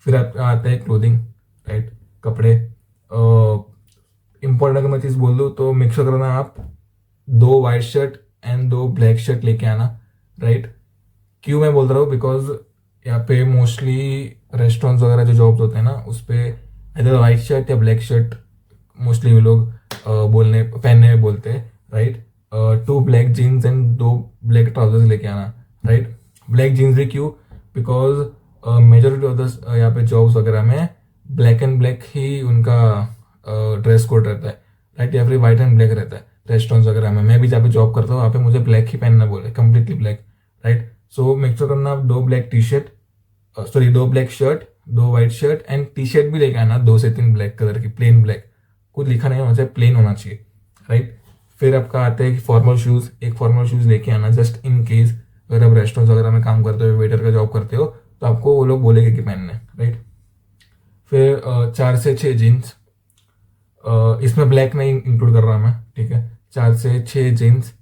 फिर आप आते हैं क्लोथिंग, राइट, कपड़े। इम्पोर्टेंट अगर मैं चीज़ बोल दूँ तो मेक श्योर करना आप 2 white shirt and 2 black shirt लेके आना, राइट। क्यों मैं बोल रहा हूँ, बिकॉज यहाँ पे मोस्टली रेस्टोरेंट्स वगैरह जो जॉब्स होते हैं ना, उस पर इधर वाइट शर्ट या ब्लैक शर्ट मोस्टली वो लोग बोलने पहनने में बोलते हैं, right. 2 black jeans and 2 black trousers लेके आना, राइट। ब्लैक जीन्स भी क्यों, बिकॉज मेजोरिटी ऑफ द यहाँ पे जॉब्स वगैरह में ब्लैक एंड ब्लैक ही उनका ड्रेस कोड रहता है, राइट, या फिर वाइट एंड ब्लैक रहता है रेस्टोरेंट्स वगैरह में। मैं भी जहाँ पे जॉब करता हूँ वहाँ पे मुझे ब्लैक ही पहनना बोले, completely black, right. So make sure करना आप 2 black T shirt, sorry 2 black shirt, 2 white shirt and T shirt भी लेके आना 2 से 3 ब्लैक कलर की, प्लेन ब्लैक, कुछ लिखा नहीं होना चाहिए, प्लेन होना चाहिए, राइट। फिर आपका आता है कि फॉर्मल शूज़, एक फॉर्मल शूज़ लेके आना जस्ट इन केस अगर आप रेस्टोरेंट्स वगैरह में काम करते हो, वेटर का जॉब करते हो, तो आपको वो लोग बोलेंगे कि पहनने, राइट। फिर 4 से 6 जीन्स, इसमें ब्लैक नहीं इंक्लूड कर रहा मैं, ठीक है। 4 से 6 जीन्स,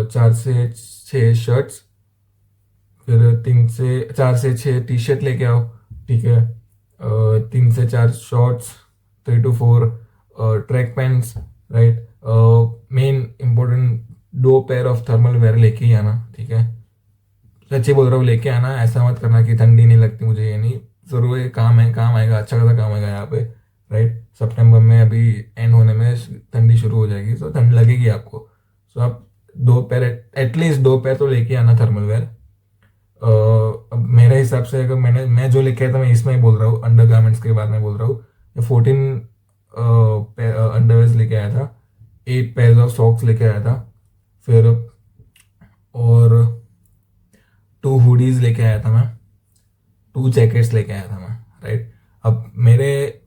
4 से 6 शर्ट्स, फिर 4 से 6 टी शर्ट लेके आओ, ठीक है। 3 से 4 shorts, 3 to 4 track pants, right. Main important 2 pair of thermal where लेके ही आना, ठीक है। सच्ची बोल रहा हूँ, लेके आना, ऐसा मत करना कि ठंडी नहीं लगती मुझे, ये नहीं, जरूर ये काम है, काम आएगा, अच्छा खासा काम आएगा यहाँ पे, राइट। सितंबर में अभी एंड होने में ठंडी शुरू हो जाएगी, तो ठंड लगेगी आपको। सो आप 2 पैर, एटलीस्ट 2 पैर तो लेके आना थर्मल वेयर। अब मेरे हिसाब से अगर मैं जो लेके आया था, मैं इसमें ही बोल रहा हूँ, अंडर गारमेंट्स के बारे में बोल रहा हूँ। मैं 14 अंडरवेयर्स लेके आया था, 8 पेयर ऑफ सॉक्स लेके आया था, फिर और 2 हुडीज लेके आया था मैं, 2 जैकेट्स लेके आया था मैं, राइट। अब मेरे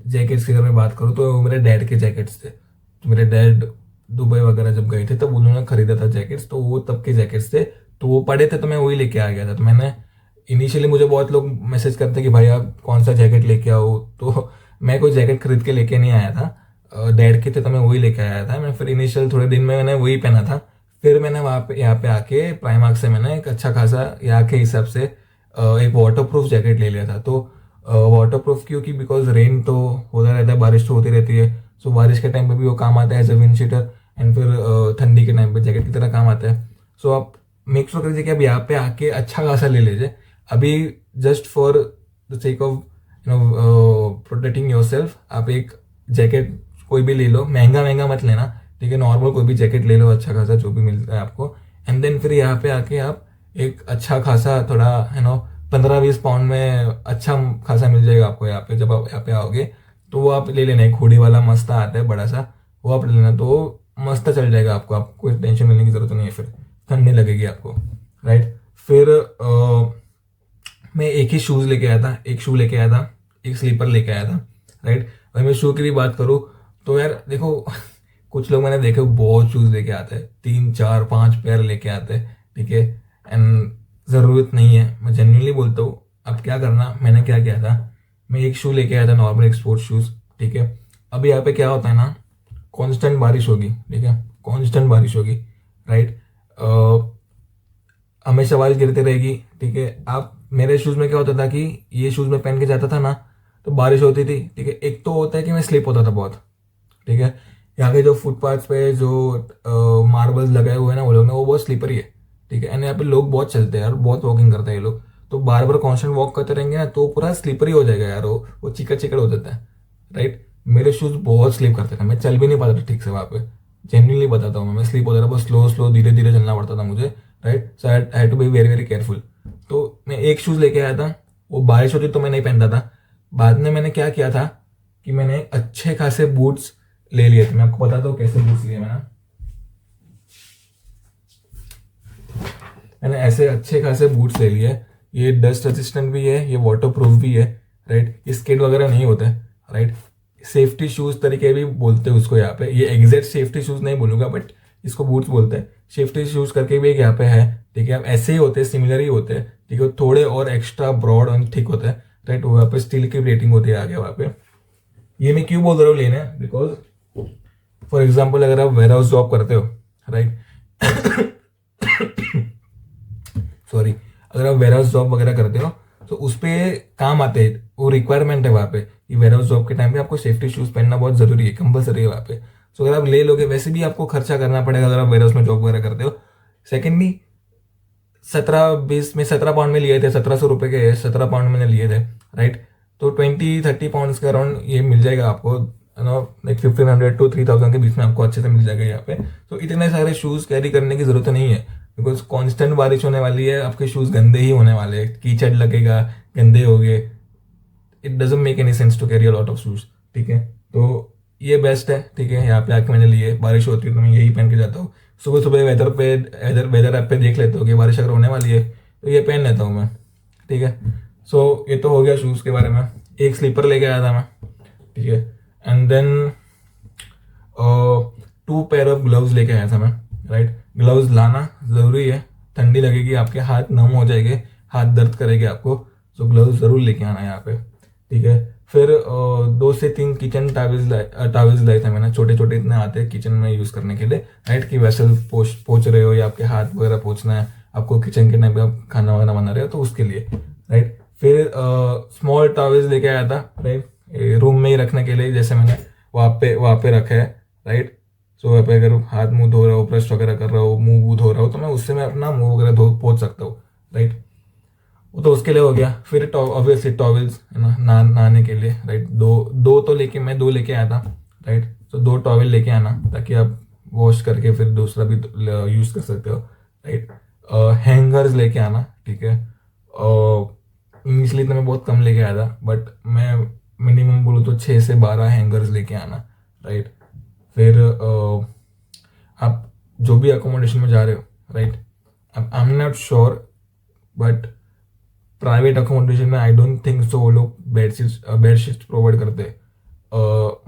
जैकेट्स की अगर मैं बात करूँ तो वो मेरे डैड के जैकेट्स थे, तो मेरे डैड दुबई वगैरह जब गए थे तब उन्होंने खरीदा था जैकेट्स, तो वो तब के जैकेट्स थे, तो वो पड़े थे तो मैं वही लेके आ गया था। तो मैंने इनिशियली, मुझे बहुत लोग मैसेज करते कि भाई आप कौन सा जैकेट लेके आओ, तो मैं कोई जैकेट खरीद के लेके नहीं आया था, डैड के थे तो मैं वही लेके आया था। मैं फिर इनिशियल थोड़े दिन में मैंने वही पहना था। फिर मैंने वहाँ पे यहाँ पे आके प्राइमार्क से मैंने एक अच्छा खासा यहाँ के हिसाब से एक वाटर प्रूफ जैकेट ले लिया था। तो वाटर प्रूफ क्योंकि बिकॉज रेन तो होता रहता है, बारिश तो होती रहती है, सो बारिश के टाइम पे भी वो काम आता है as a windcheater, and फिर ठंडी के टाइम पे जैकेट की तरह काम आता है। सो आप मेक श्योर करिए कि आप यहाँ पे आके अच्छा खासा ले लीजिए अभी, just for the sake of protecting your self. आप एक जैकेट कोई भी ले लो, महंगा महंगा मत लेना, ठीक है, नॉर्मल कोई भी जैकेट ले लो अच्छा खासा जो भी मिलता है आपको। एंड देन फिर यहाँ पे आके आप एक अच्छा खासा थोड़ा 15-20 पाउंड में अच्छा खासा मिल जाएगा आपको यहाँ पे। जब आप यहाँ पे आओगे तो वो आप ले लेना, एक हुडी वाला मस्ता आता है बड़ा सा, वो आप ले लेना, तो वो मस्त चल जाएगा आपको, आपको कोई टेंशन लेने की जरूरत नहीं है, फिर ठंड नहीं लगेगी आपको, राइट। फिर मैं एक ही शूज़ लेके आया था, एक शू लेके आया था, एक स्लीपर लेके आया था, राइट। अगर मैं शू की भी बात करूँ तो यार देखो कुछ लोग मैंने देखे बहुत शूज़ लेके आते हैं, 3-4-5 पेयर लेके आते हैं, ठीक है। एंड ज़रूरत नहीं है, मैं जेन्युइनली बोलता हूँ। अब क्या करना, मैंने क्या किया था, मैं एक शू लेके आया था, नॉर्मल एक स्पोर्ट्स शूज़, ठीक है। अब यहाँ पे क्या होता है ना, कांस्टेंट बारिश होगी, ठीक है, कांस्टेंट बारिश होगी, राइट। हमेशा बारिश गिरती रहेगी, ठीक है। आप, मेरे शूज़ में क्या होता था कि ये शूज़ में पहन के जाता था ना, तो बारिश होती थी, ठीक है। एक तो होता है कि मैं स्लिप होता था बहुत, ठीक है। यहाँ के जो फुटपाथ पे जो मार्बल्स लगाए हुए हैं ना वो लोग ने, वो बहुत स्लिपरी है, ठीक है। एंड यहाँ पे लोग बहुत चलते हैं यार, बहुत वॉकिंग करते हैं ये लोग, तो बार बार कॉन्स्टेंट वॉक करते रहेंगे ना तो पूरा स्लिपरी हो जाएगा यार, वो चिकड़ चिकड़ हो जाता है, राइट। मेरे शूज़ बहुत स्लिप करते थे, मैं चल भी नहीं पाता था ठीक से वहाँ पे, जेन्युइनली बताता हूँ मैं स्लिप होता था, बहुत स्लो स्लो धीरे धीरे चलना पड़ता था मुझे, right. So I had to be very very careful. तो मैं एक शूज़ लेके आया था, वो बारिश होती तो मैं नहीं पहनता था। बाद में मैंने क्या किया था कि मैंने अच्छे खासे बूट्स ले लिए थे, मैं आपको बताता हूँ कैसे बूट्स लिए मैंने। मैंने ऐसे अच्छे खासे बूट्स ले लिए, ये डस्ट रेजिस्टेंट भी है, ये वाटर प्रूफ भी है, राइट। ये स्किड वगैरह नहीं होते, राइट। सेफ्टी शूज तरीके भी बोलते हैं उसको यहाँ पे, ये एग्जैक्ट सेफ्टी शूज नहीं बोलूंगा बट इसको बूट्स बोलते हैं। सेफ्टी शूज करके भी एक यहाँ पे है, ठीक है। अब ऐसे ही होते हैं, सिमिलर ही होते हैं, ठीक है, थोड़े और एक्स्ट्रा ब्रॉड और थिक होते हैं, राइट। वहाँ पे स्टील की रेटिंग होती है आगे वहाँ पे। ये मैं क्यों बोल रहा हूँ लेने, बिकॉज फॉर एग्जाम्पल अगर आप वेयर हाउस जॉब करते हो, राइट, सॉरी, अगर आप वेयर हाउस जॉब वगैरह करते हो तो उस पर काम आते हैं वो रिक्वायरमेंट है वहाँ पे कि वेयर हाउस जॉब के टाइम पे आपको सेफ्टी शूज़ पहनना बहुत ज़रूरी है, कंपलसरी है वहाँ पे। सो अगर आप ले लोगे, वैसे भी आपको खर्चा करना पड़ेगा अगर आप वेयर हाउस में जॉब वगैरह करते हो। सेकेंडली 17 पाउंड में लिए थे, 1700 रुपये के 17 पाउंड मैंने लिए थे, राइट। तो 20-30 पाउंड्स के अराउंड ये मिल जाएगा आपको, नो, लाइक 1500 to 3000 के बीच में आपको अच्छे से मिल जाएगा यहाँ पे। तो इतने सारे शूज़ कैरी करने की ज़रूरत नहीं है, बिकॉज कांस्टेंट बारिश होने वाली है, आपके शूज़ गंदे ही होने वाले हैं, कीचड़ लगेगा, गंदे हो गए। It doesn't make any sense to carry a lot of shoes, ठीक है। तो ये बेस्ट है, ठीक है। यहाँ पे आके मैंने लिए, बारिश होती है तो मैं यही पहन के जाता हूँ। सुबह सुबह वेदर ऐप पे देख लेता हूँ कि बारिश अगर होने वाली है तो ये पहन लेता हूँ मैं, ठीक है। सो ये तो हो गया शूज़ के बारे में। एक स्लीपर लेके आया था मैं, ठीक है। And then 2 pair of gloves लेके आया था मैं, राइट। ग्लव्स लाना ज़रूरी है, ठंडी लगेगी, आपके हाथ नम हो जाएंगे, हाथ दर्द करेंगे आपको। सो ग्लव्स ज़रूर लेके आना यहाँ पे, ठीक है। फिर 2 से 3 किचन टावल्स लाए थे मैंने, छोटे छोटे इतने आते हैं किचन में यूज़ करने के लिए, राइट। कि वेसल पोछ रहे हो या आपके हाथ वगैरह पोछना है आपको किचन के टाइम पे, आप खाना वाना बना रहे हो तो उसके लिए, राइट। फिर स्मॉल टावल्स लेके आया था, राइट, रूम में ही रखने के लिए, जैसे मैंने वहाँ पे रखा है, राइट। सो वहाँ पे अगर हाथ मुंह धो रहा हो, ब्रश वगैरह कर रहा हो, मुंह वूह धो रहा हो, तो मैं उससे मैं अपना मुंह वगैरह धो पोछ सकता हूँ, राइट। वो तो उसके लिए हो गया। फिर ऑब्वियसली टॉवल्स है ना, नहाने के लिए, राइट। दो लेके आया था, राइट। तो 2 टॉवल लेके आना ताकि आप वॉश करके फिर दूसरा भी यूज़ कर सकते हो, राइट। हैंगर्स लेके आना, ठीक है। इनिशियली तो मैं बहुत कम लेके आया था, बट मैं मिनिमम बोलूँ तो 6 से 12 हैंगर्स लेके आना, राइट। फिर आप जो भी अकोमोडेशन में जा रहे हो, राइट, अब I am not sure, but private accommodation में आई डोंट थिंक सो वो लोग बेडशीट्स प्रोवाइड करते हैं।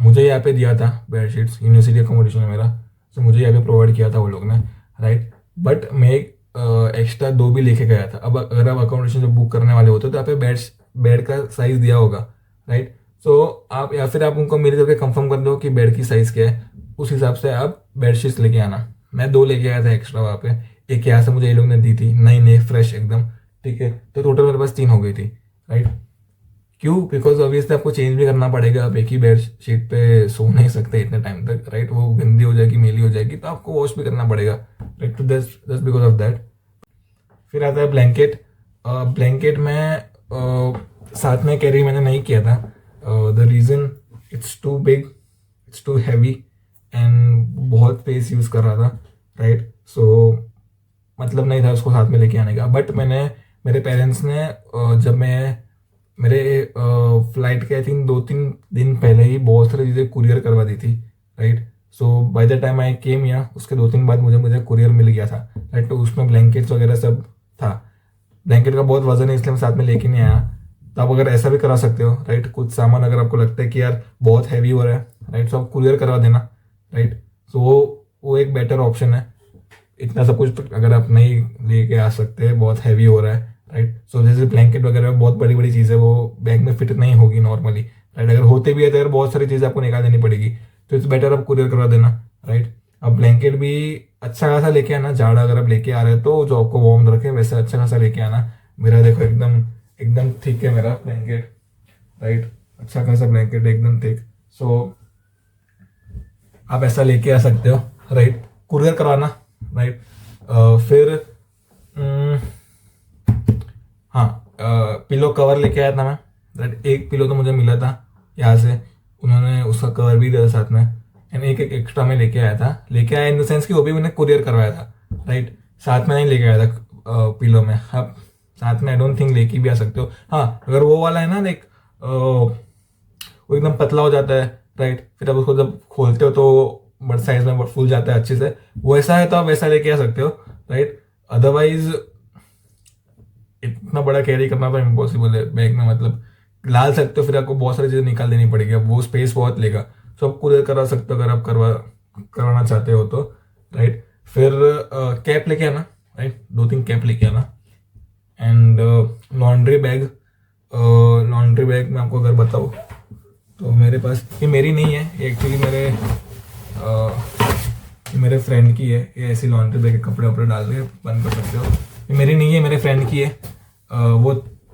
मुझे यहाँ पे दिया था बेडशीट्स, यूनिवर्सिटी अकोमोडेशन में मेरा, तो मुझे यहाँ पे प्रोवाइड किया था वो लोग ने, राइट। बट मैं एक एक्स्ट्रा 2 भी लेके गया था। अब अगर आप अकोमोडेशन जो बुक करने वाले होते हो तो यहाँ पे बेड का साइज़ दिया होगा, राइट। सो आप या फिर आप उनको मेल करके कंफर्म कर दो कि बेड की साइज़ क्या है, उस हिसाब से आप बेडशीट्स लेके आना। मैं 2 लेके आया था एक्स्ट्रा वहाँ पे, एक यहाँ से मुझे ये लोग ने दी थी, नई नई फ्रेश एकदम, ठीक है। तो टोटल मेरे पास 3 हो गई थी, राइट। क्यों? बिकॉज ऑब्वियसली आपको चेंज भी करना पड़ेगा, आप एक ही बेड शीट पे सो नहीं सकते इतने टाइम तक, राइट। वो गंदी हो जाएगी, मेली हो जाएगी, तो आपको वॉश भी करना पड़ेगा, राइट। तो दस बिकॉज ऑफ दैट। फिर आता है ब्लैंकेट। ब्लैंकेट में साथ में कैरी मैंने नहीं किया था। The reason, it's too big, it's too heavy, and बहुत स्पेस यूज़ कर रहा था, राइट। सो मतलब नहीं था उसको साथ में लेके आने का। बट मेरे पेरेंट्स ने जब मैं मेरे फ्लाइट के आई थिंक 2-3 दिन पहले ही बहुत सारी चीज़ें कुरियर करवा दी थी, right. So by the time I came यहाँ, उसके 2-3 बाद मुझे कुरियर मिल गया था, राइट। तो उसमें ब्लैंकेट्स वगैरह सब था। ब्लैंकेट का बहुत वजन है, इसलिए मैं साथ में लेके नहीं आया। तो आप अगर ऐसा भी करा सकते हो, राइट। कुछ सामान अगर आपको लगता है कि यार बहुत हैवी हो रहा है, राइट, तो आप कुरियर करवा देना, राइट। सो वो एक बेटर ऑप्शन है। इतना सब कुछ अगर आप नहीं लेके आ सकते, बहुत हैवी हो रहा है, राइट। सो जैसे ब्लैंकेट वगैरह बहुत बड़ी बड़ी चीज़ है, वो बैग में फिट नहीं होगी नॉर्मली, राइट। अगर होते भी है तो यार बहुत सारी चीज़ें आपको निकाल देनी पड़ेगी, तो इट्स बेटर आप कुरियर करवा देना, राइट। अब ब्लैंकेट भी अच्छा खासा लेके आना, जाड़ा अगर आप लेके आ रहे हो तो जो आपको वार्म रखे वैसे अच्छा खासा लेके आना। मेरा देखो एकदम एकदम थिक है मेरा ब्लैंकेट, राइट, अच्छा खासा ब्लैंकेट एकदम थिक। सो आप ऐसा लेके आ सकते हो, राइट, कुरियर करवाना, राइट। फिर हाँ, पिलो कवर लेके आया था मैं, राइट। एक पिलो तो मुझे मिला था यहाँ से, उन्होंने उसका कवर भी दिया साथ में, एंड एक एक्स्ट्रा में लेके आया इन द सेंस कि वो भी मैंने कुरियर करवाया था, राइट। साथ में नहीं लेके आया था पिलो में। आप साथ में आई डोंट थिंक लेके भी आ सकते हो। हाँ, अगर वो वाला है ना, लाइक वो एकदम पतला हो जाता है, राइट, फिर आप उसको जब खोलते हो तो बड़ साइज में फूल जाता है अच्छे से, वैसा है तो आप वैसा लेके आ सकते हो, राइट। अदरवाइज इतना बड़ा कैरी करना तो इम्पॉसिबल है बैग में, मतलब डाल सकते हो, फिर आपको बहुत सारी चीज़ें निकाल देनी पड़ेगी, अब वो स्पेस बहुत लेगा। सो आप कुरियर करा सकते हो अगर आप करवाना चाहते हो तो, राइट। फिर कैप लेके आना, राइट, 2-3 कैप लेके आना। एंड लॉन्ड्री बैग मैं आपको अगर बताऊँ तो मेरे पास, ये मेरी नहीं है, ये एक्चुअली मेरे फ्रेंड की है। ये ऐसी लॉन्ड्री बैग, कपड़े वपड़े डाल के बंद कर सकते हो। ये मेरी नहीं है, मेरे फ्रेंड की है। वो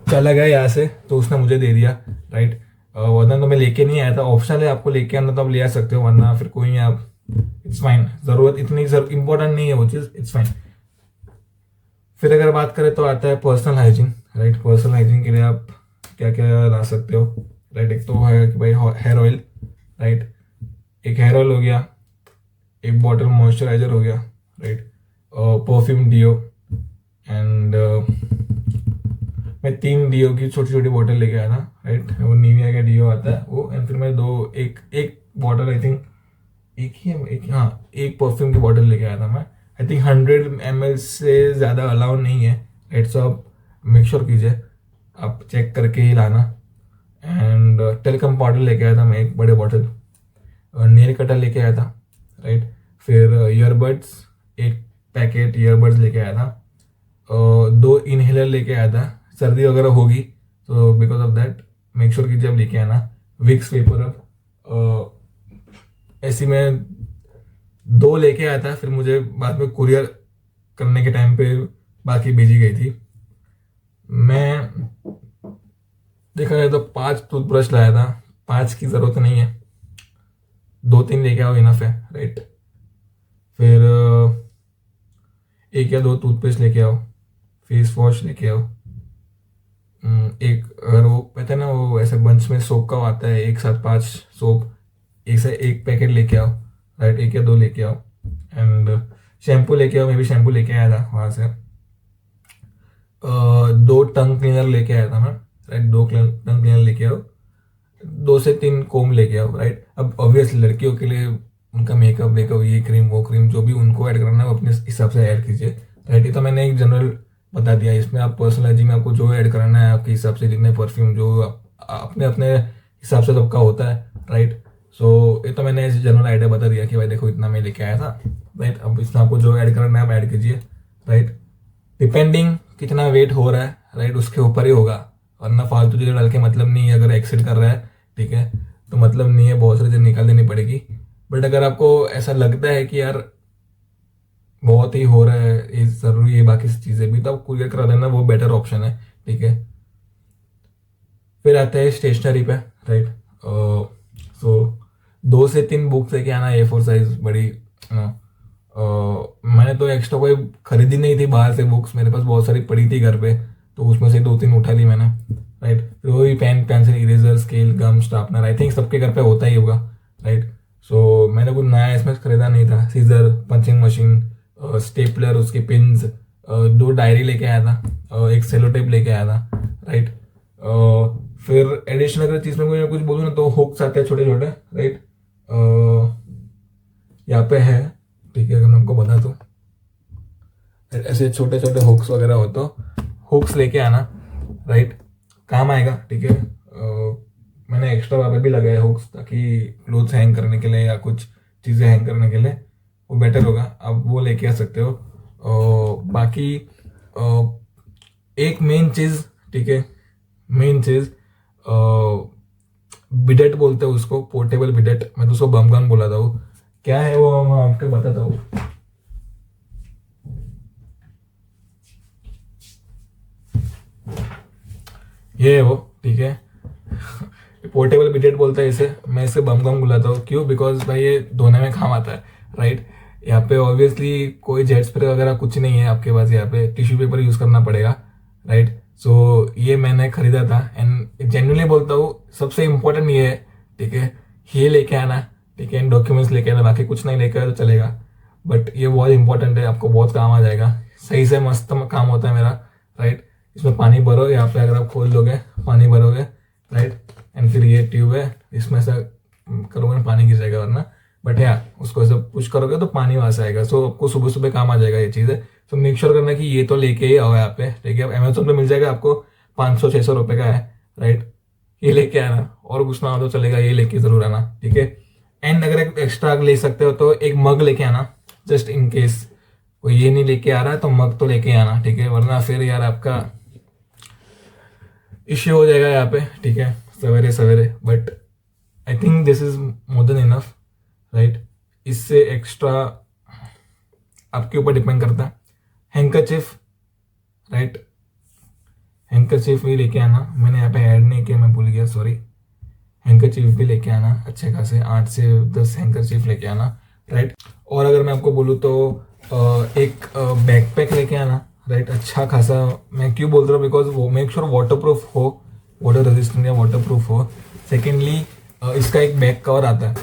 चला गया यहाँ से तो उसने मुझे दे दिया, राइट। वरना तो मैं लेके नहीं आया था, ऑप्शनल है आपको लेके आना तो आप ले आ सकते हो, वरना फिर कोई नहीं, आप इट्स फाइन, जरूरत इतनी इंपॉर्टेंट नहीं है वो चीज़, इट्स फाइन। फिर अगर बात करें तो आता है personal hygiene, right. Personal hygiene के लिए आप क्या क्या ला सकते हो, राइट। एक तो है कि भाई हेयर ऑयल, राइट। एक हेयर ऑयल हो गया, एक बॉटल मॉइस्चराइजर हो गया, राइट। परफ्यूम डिओ एंड मैं 3 डीओ की छोटी छोटी बॉटल लेके आया था, राइट। वो निविया का डीओ आता है वो, एंड फिर मैं एक एक बॉटल आई थिंक एक ही एक, हाँ, एक परफ्यूम की बॉटल लेके आया था मैं। आई थिंक 100 ml से ज़्यादा अलाउ नहीं है, राइट। सो आप मेक श्योर कीजिए, आप चेक करके ही लाना। एंड टेलीकॉम पाउडर लेके आया था मैं, एक बड़े बॉटल। नेल कटर लेके आया था, राइट। फिर ईयरबड्स, एक पैकेट ईयरबड्स लेके आया था। 2 इनहेलर लेके आया था, सर्दी वगैरह होगी तो because of that make sure कीजिए आप लेके आना। विक्स पेपर अप, ऐसी मैं 2 लेके आया था, फिर मुझे बाद में कुरियर करने के टाइम पे बाकी भेजी गई थी। मैं देखा जाए तो 5 टूथब्रश लाया था, 5 की ज़रूरत नहीं है, 2-3 लेके आओ इनफ है, राइट। फिर 1 या 2 टूथपेस्ट लेके आओ, फेस वॉश लेके आओ। एक अगर वो कहते हैं ना वो ऐसे बंच में सोप का आता है, एक साथ 5 सोप, एक से एक पैकेट लेके आओ, राइट। 1 या 2 लेके आओ। एंड शैम्पू लेके आओ, मैं भी शैम्पू लेके आया था वहाँ से। 2 टंग क्लीनर लेके आया था मैं, राइट। 2 टंग क्लीनर लेके आओ, 2 से 3 कोम लेके आओ, राइट। अब ऑब्वियसली लड़कियों के लिए उनका मेकअप वेकअप, ये क्रीम वो क्रीम जो भी उनको ऐड करना है वो अपने हिसाब से ऐड कीजिए, राइट। ये तो मैंने एक जनरल बता दिया, इसमें आप पर्सनल हाइजीन में आपको जो ऐड करना है आपके हिसाब से, जितने परफ्यूम जो अपने अपने हिसाब से सबका होता है, राइट। सो ये तो मैंने ऐसे जनरल आइडिया बता दिया कि भाई देखो इतना मैं लेके आया था, राइट। अब इसमें आपको जो ऐड करना है आप ऐड कीजिए, राइट। डिपेंडिंग कितना वेट हो रहा है, राइट, उसके ऊपर ही होगा, वरना फालतू चीज़ें डाल के मतलब नहीं है। अगर एक्सीड कर रहा है, ठीक है, तो मतलब नहीं है, बहुत सारी चीज़ें निकाल देनी पड़ेगी। बट अगर आपको ऐसा लगता है कि यार बहुत ही हो रहा है, ये ज़रूरी है बाकी चीज़ें भी, तो आप कुरियर करा देना, वो बेटर ऑप्शन है, ठीक है। फिर आते हैं स्टेशनरी पे, राइट। सो 2 से 3 बुक्स लेके आना, A4 साइज बड़ी, मैंने तो एक्स्ट्रा कोई खरीदी नहीं थी बाहर से बुक्स, मेरे पास बहुत सारी पड़ी थी घर पे, तो उसमें से 2-3 उठा ली मैंने, राइट। फिर वही pen pencil eraser scale gum sharpener, I think सबके घर पे होता ही होगा, राइट। सो मैंने कुछ नया इसमें खरीदा नहीं था। सीजर, पंचिंग मशीन, स्टेपलर, उसके पिन्स, 2 डायरी लेके आया था, एक सेलो टेप लेके आया था, राइट। फिर एडिशनल अगर चीज़ में कोई कुछ बोलूँ ना तो हुक्स आते हैं छोटे छोटे, राइट। यहाँ पे है, ठीक है, अगर मैं आपको बता दूँ, ऐसे छोटे छोटे हुक्स वगैरह हो तो हुक्स लेके आना, राइट, काम आएगा, ठीक है। मैंने एक्स्ट्रा वहाँ पे भी लगाया हुक्स, ताकि क्लोथ्स हैंग करने के लिए या कुछ चीज़ें हैंग करने के लिए वो बेटर होगा, आप वो लेके आ सकते हो। बाकी एक मेन चीज़, ठीक है, मेन चीज़ बिडेट बोलते हैं उसको, पोर्टेबल बिडेट, मैं तो उसको बम गन बोला था। वो क्या है वो मैं आपको बताता हूँ। ये है वो, ठीक है। पोर्टेबल बिडेट बोलते हैं इसे, मैं इसे बम गम बुलाता हूँ, क्यों? बिकॉज भाई ये धोने में काम आता है, राइट। यहाँ पे ऑब्वियसली कोई जेट स्प्रे वगैरह कुछ नहीं है आपके पास, यहाँ पे टिश्यू पेपर यूज़ करना पड़ेगा, राइट। सो ये मैंने खरीदा था, एंड जेन्युइनली बोलता हूँ सबसे इम्पोर्टेंट ये है, ठीक है, ये लेके आना, ठीक है, डॉक्यूमेंट्स लेके आना, बाकी कुछ नहीं लेके आया तो चलेगा, बट ये बहुत इंपॉर्टेंट है, आपको बहुत काम आ जाएगा, सही से मस्त काम होता है मेरा, राइट। इसमें पानी भरो, यहाँ पे अगर आप खोल दोगे पानी भरोगे, राइट, एंड फिर ये ट्यूब है, इसमें से करोगे ना पानी गिर जाएगा वरना, बट यार उसको ऐसे पुश करोगे तो पानी वहां से आएगा। सो आपको सुबह सुबह काम आ जाएगा ये चीज़ है। तो मेक श्योर करना कि ये तो लेके ही आओ यहाँ पे, ठीक है। अब अमेजोन पे मिल जाएगा आपको, 500-600 रुपये का है, राइट। ये लेके आना, और कुछ ना हो तो चलेगा, ये लेके जरूर आना, ठीक है। एंड अगर एक एक्स्ट्रा ले सकते हो तो एक मग लेके आना, जस्ट इन केस कोई ये नहीं लेके आ रहा है तो मग तो लेके आना, ठीक है, वरना फिर यार आपका इश्यू हो जाएगा यहाँ पे, ठीक है, सवेरे सवेरे। But I think this is more than enough, right. इससे एक्स्ट्रा आपके ऊपर डिपेंड करता है। हैंकरचिफ, राइट, हैंकरचीफ भी लेके आना, मैंने यहाँ पे ऐड नहीं किया, मैं भूल गया, सॉरी। हैंकरचीफ भी लेके आना, अच्छे खासे 8 से 10 हैंकरचीफ लेके आना, राइट। और अगर मैं आपको बोलूँ तो एक बैकपैक लेके आना, राइट, अच्छा खासा। मैं क्यों बोल रहा हूँ, बिकॉज वो मेक श्योर वाटर प्रूफ हो, वाटर रेजिस्टेंट या वाटर प्रूफ हो। सेकेंडली इसका एक बैक कवर आता है,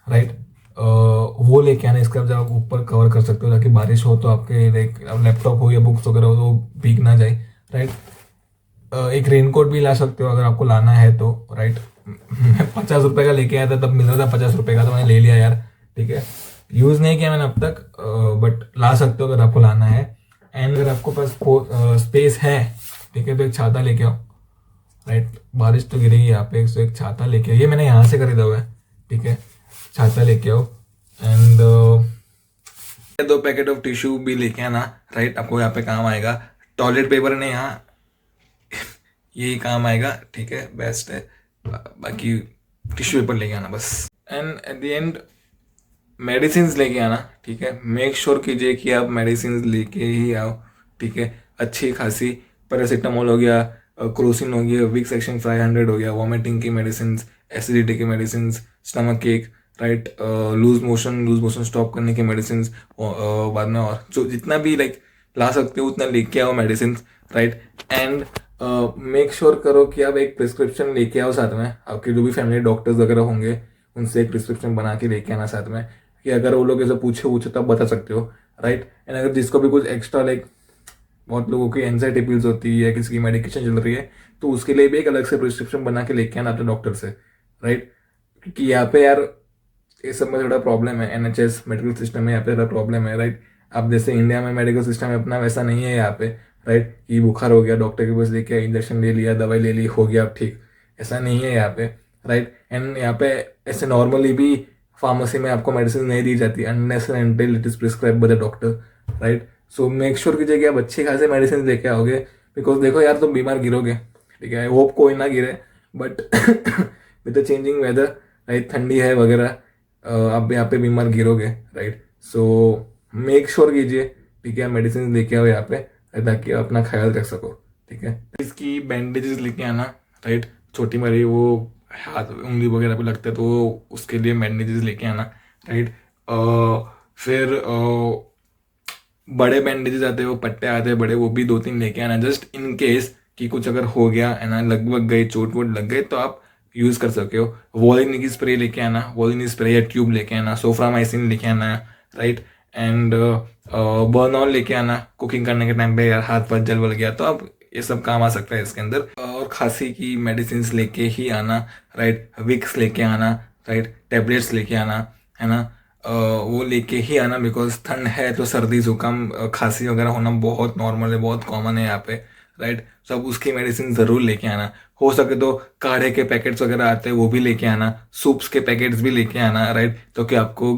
राइट, वो लेके आना, इसका जब ऊपर कवर कर सकते हो ताकि बारिश हो तो आपके लाइक लैपटॉप हो या बुक्स वगैरह हो तो भीग ना जाए, राइट। एक रेनकोट भी ला सकते हो अगर आपको लाना है तो, राइट। मैं 50 रुपये का लेके आया था, तब मिल रहा था 50 रुपये का, तो मैंने ले लिया यार, ठीक है। यूज़ नहीं किया मैंने अब तक, बट ला सकते हो अगर आपको लाना है। एंड अगर आपको पास स्पेस है, ठीक है, तो एक छाता लेके आओ, राइट। बारिश तो गिरेगी यहाँ पे, तो एक छाता लेके आओ, ये मैंने यहाँ से खरीदा हुआ है, ठीक है। छाता लेके आओ। एंड 2 पैकेट ऑफ टिश्यू भी लेके आना, राइट, आपको यहाँ पे काम आएगा। टॉयलेट पेपर ने यहाँ यही काम आएगा, ठीक है, बेस्ट है। बाकी टिश्यू पेपर लेके आना बस। And at the end medicine लेके आना, ठीक है। मेक श्योर कीजिए कि आप मेडिसिन लेके ही आओ, ठीक है। अच्छी खासी पैरासीटामोल हो गया, क्रोसिन हो गया, विक्स एक्शन 500 हो गया, वॉमिटिंग की मेडिसिन, एसिडिटी की medicine, stomach ache, right, loose motion stop करने की मेडिसिन, बाद में और जो जितना भी लाइक ला सकते हो उतना लेके आओ medicine, right. And make sure करो कि आप एक प्रिस्क्रिप्शन लेके आओ साथ में, आपके जो भी फैमिली डॉक्टर्स वगैरह होंगे उनसे एक प्रिस्क्रिप्शन बना के लेके आना साथ में, कि अगर वो लोग ऐसे पूछे तब बता सकते हो, राइट। एंड अगर जिसको भी कुछ एक्स्ट्रा लाइक बहुत लोगों की एंजाइटी पिल्स होती है, किसी की मेडिकेशन चल रही है, तो उसके लिए भी एक अलग से प्रिस्क्रिप्शन बना के लेके आना अपने डॉक्टर से, राइट। क्योंकि यहाँ पे यार ये सब में थोड़ा प्रॉब्लम है, NHS मेडिकल सिस्टम में यहाँ पे थोड़ा प्रॉब्लम है, राइट। अब जैसे इंडिया में मेडिकल सिस्टम है अपना, वैसा नहीं है यहाँ पे, राइट, कि बुखार हो गया डॉक्टर के पास लेके इंजेक्शन ले लिया, दवाई ले ली, हो गया अब ठीक, ऐसा नहीं है यहाँ पे, राइट। एंड यहाँ पे ऐसे नॉर्मली भी फार्मेसी में आपको मेडिसिन नहीं दी जाती unless and until it is prescribe by the doctor, right. So make sure कीजिए कि आप अच्छे खासे मेडिसिन लेके आओगे, बिकॉज देखो यार तुम बीमार गिरोगे, ठीक है, होप कोई ना गिरे, but with the changing weather, right, ठंडी है वगैरह, आप यहाँ पे बीमार गिरोगे, राइट। सो मेक श्योर कीजिए, ठीक है, मेडिसिन लेके आओ यहाँ पे ताकि आप अपना ख्याल रख सको, ठीक है। इसकी बैंडेजेस लेके आना, राइट, छोटी बड़ी वो हाथ उंगली वगैरह पे लगता है तो उसके लिए बैंडेजेस लेके आना, राइट। फिर बड़े बैंडेजेस आते हैं, वो पट्टे आते हैं बड़े, वो भी 2-3 लेके आना, जस्ट इन केस कि कुछ अगर हो गया है ना, लगभग गए, चोट वोट लग गए तो आप यूज़ कर सके हो। वॉलिन की स्प्रे लेके आना, वॉलिन स्प्रे या ट्यूब लेके आना, सोफ्रामाइसिन लेके आना, राइट। एंड बर्नऑल लेके आना, कुकिंग करने के टाइम पे यार हाथ पाथ जल वल गया तो अब ये सब काम आ सकता है इसके अंदर। और खांसी की मेडिसिन लेके ही आना, राइट, विक्स लेके आना, राइट, टैबलेट्स लेके आना, है ना, वो लेके ही आना, बिकॉज ठंड है तो सर्दी जुकाम खांसी वगैरह होना बहुत नॉर्मल है, बहुत कॉमन है यहाँ पे, राइट। सब उसकी मेडिसिन ज़रूर लेके आना। हो सके तो काढ़े के पैकेट्स वगैरह आते हैं वो भी लेके आना, सूप्स के पैकेट्स भी लेके आना, राइट, तो कि आपको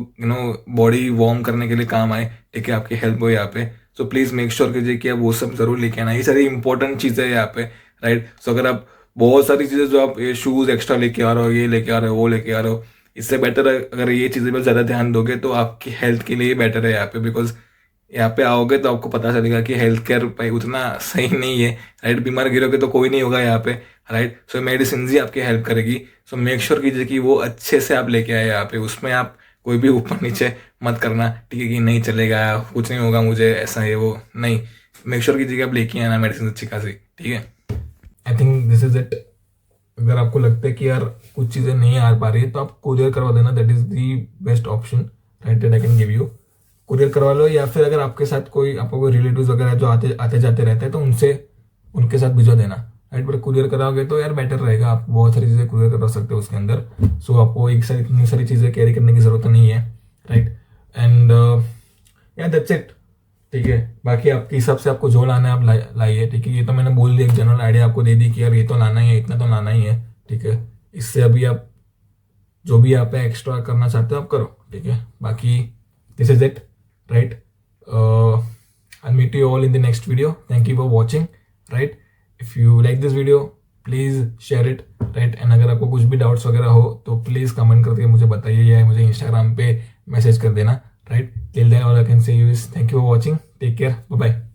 बॉडी वार्म करने के लिए काम आए, ठीक है, आपकी हेल्प हो यहाँ पे। सो प्लीज़ मेक श्योर कीजिए कि आप वो सब ज़रूर लेके आना, ये सारी इंपॉर्टेंट चीज़ें है यहाँ पे, राइट। सो अगर आप बहुत सारी चीज़ें जो आप ये शूज़ एक्स्ट्रा लेके आ रहे हो, ये लेके आ रहे हो, वो लेके आ रहे हो, इससे बेटर अगर ये चीज़ें पर ज़्यादा ध्यान दोगे तो आपकी हेल्थ के लिए बेटर है यहाँ पे, बिकॉज यहाँ पे आओगे तो आपको पता चलेगा कि हेल्थ केयर भाई उतना सही नहीं है, राइट। बीमार गिरोगे तो कोई नहीं होगा यहाँ पे, राइट। सो मेडिसिन ही आपकी हेल्प करेगी। सो मेक श्योर कीजिए कि वो अच्छे से आप लेके आए यहाँ पे, उसमें आप कोई भी ऊपर नीचे मत करना, ठीक है, कि नहीं चलेगा, कुछ नहीं होगा मुझे, ऐसा है वो नहीं। मेक श्योर कीजिए कि आप लेके आना मेडिसिन अच्छी खासी, ठीक है। I think this is it. अगर आपको लगता है कि यार कुछ चीज़ें नहीं आ पा रही है तो आप कुरियर करवा देना, that is the best option, right, that I can give you. Courier करवा लो, या फिर अगर आपके साथ कोई आपको कोई रिलेटिव्स वगैरह जो आते जाते रहते हैं तो उनके साथ भिजवा देना, राइट। बट कुरियर कराओगे तो यार बेटर रहेगा, आप बहुत सारी चीज़ें कुरियर करा सकते हो उसके अंदर। सो आपको इतनी सारी चीज़ें कैरी करने की ज़रूरत नहीं है, राइट। एंड यार दैट्स इट, ठीक है। बाकी आपके हिसाब से आपको जो लाना है आप लाइए, ठीक है। ये तो मैंने बोल दिया, एक जनरल आइडिया आपको दे दी कि यार ये तो लाना ही है, इतना तो लाना ही है, ठीक है। इससे अभी आप जो भी आप एक्स्ट्रा करना चाहते हो आप करो, ठीक है। बाकी this is it, right. I'll meet you all in the next video. Thank you for watching, right. If you like this video please share it, right. and अगर आपको कुछ भी डाउट्स वगैरह हो तो प्लीज़ कमेंट करके मुझे बताइए या मुझे इंस्टाग्राम पे मैसेज कर देना, right. Till then all I can say is thank you for watching. Take care. Bye bye.